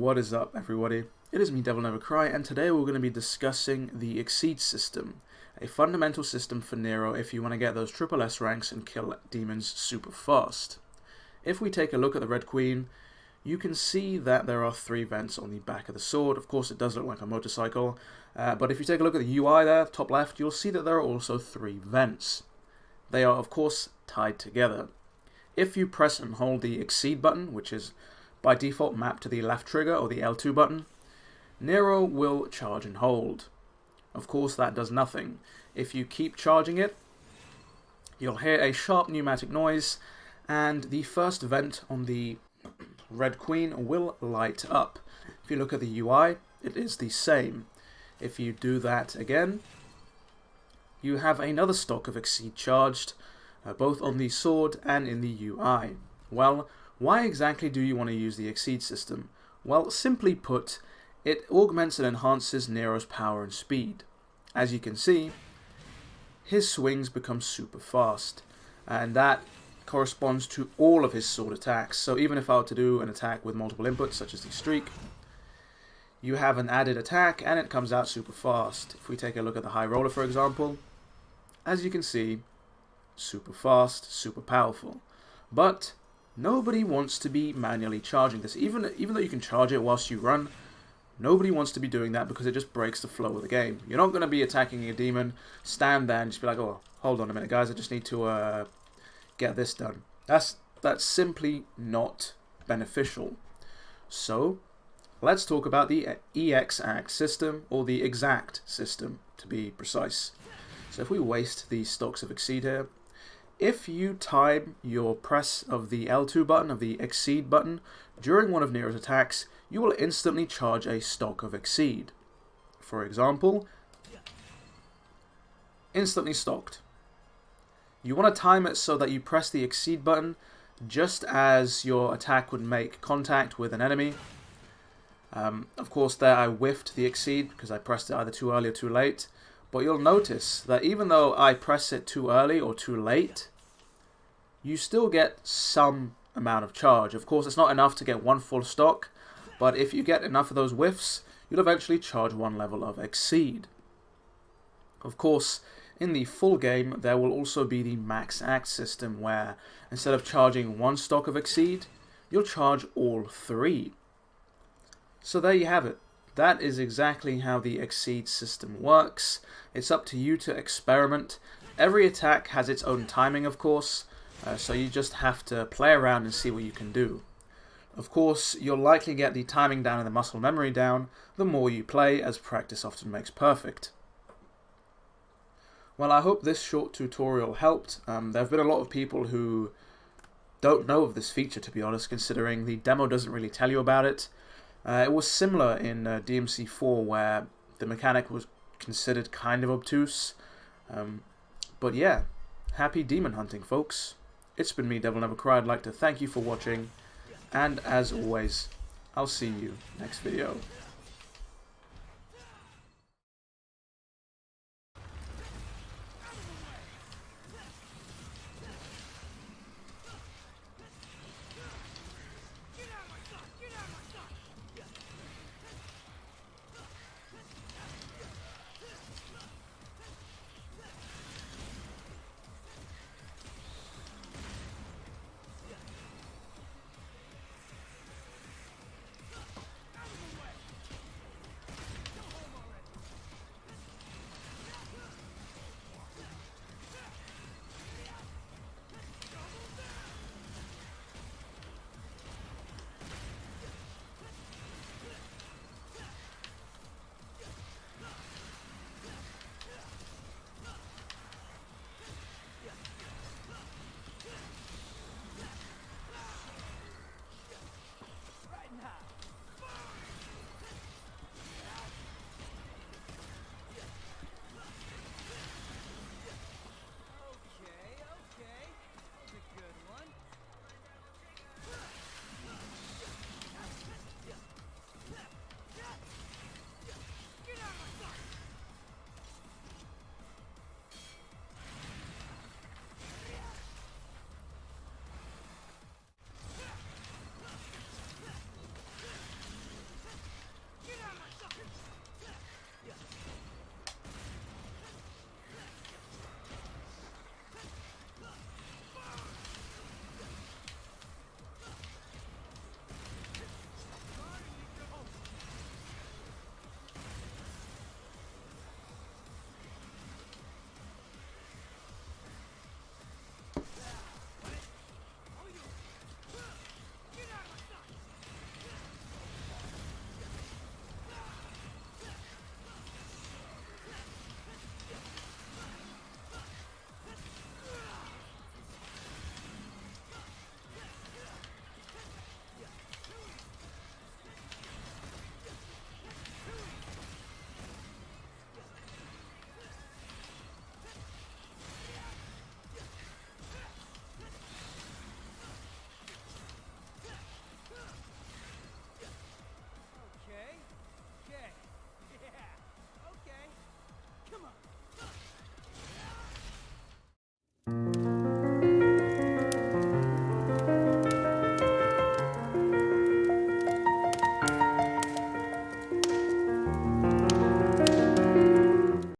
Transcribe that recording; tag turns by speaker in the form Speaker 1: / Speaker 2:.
Speaker 1: What is up, everybody? It is me, DevilNeverCry, and today we're going to be discussing the Exceed system, a fundamental system for Nero if you want to get those triple S ranks and kill demons super fast. If we take a look at the Red Queen, you can see that there are 3 vents on the back of the sword. Of course, it does look like a motorcycle, but if you take a look at the UI there, top left, you'll see that there are also 3 vents. They are, of course, tied together. If you press and hold the Exceed button, which is by default mapped to the left trigger or the L2 button, Nero will charge and hold. Of course, that does nothing. If you keep charging it, you'll hear a sharp pneumatic noise, and the first vent on the Red Queen will light up. If you look at the UI, it is the same. If you do that again, you have another stock of Exceed charged, both on the sword and in the UI. Well, why exactly do you want to use the Exceed system? Well, simply put, it augments and enhances Nero's power and speed. As you can see, his swings become super fast, and that corresponds to all of his sword attacks. So even if I were to do an attack with multiple inputs, such as the streak, you have an added attack and it comes out super fast. If we take a look at the High Roller, for example, as you can see, super fast, super powerful. But nobody wants to be manually charging this. Even though you can charge it whilst you run, nobody wants to be doing that because it just breaks the flow of the game. You're not going to be attacking a demon, stand there and just be like, oh, hold on a minute, guys, I just need to get this done. That's simply not beneficial. So let's talk about the EX-ACT system, or the exact system to be precise. So if we waste the stocks of Exceed here, if you time your press of the L2 button, of the Exceed button, during one of Nero's attacks, you will instantly charge a stock of Exceed. For example, instantly stocked. You want to time it so that you press the Exceed button just as your attack would make contact with an enemy. Of course, there I whiffed the Exceed because I pressed it either too early or too late. But you'll notice that even though I press it too early or too late, you still get some amount of charge. Of course, it's not enough to get one full stock, but if you get enough of those whiffs, you'll eventually charge one level of Exceed. Of course, in the full game, there will also be the Max Act system, where instead of charging one stock of Exceed, you'll charge all 3. So there you have it. That is exactly how the Exceed system works. It's up to you to experiment. Every attack has its own timing, of course, so you just have to play around and see what you can do. Of course, you'll likely get the timing down and the muscle memory down the more you play, as practice often makes perfect. Well, I hope this short tutorial helped. There have been a lot of people who don't know of this feature, to be honest, considering the demo doesn't really tell you about it. It was similar in DMC4, where the mechanic was considered kind of obtuse. But yeah, happy demon hunting, folks. It's been me, DevilNeverCry. I'd like to thank you for watching, and as always, I'll see you next video.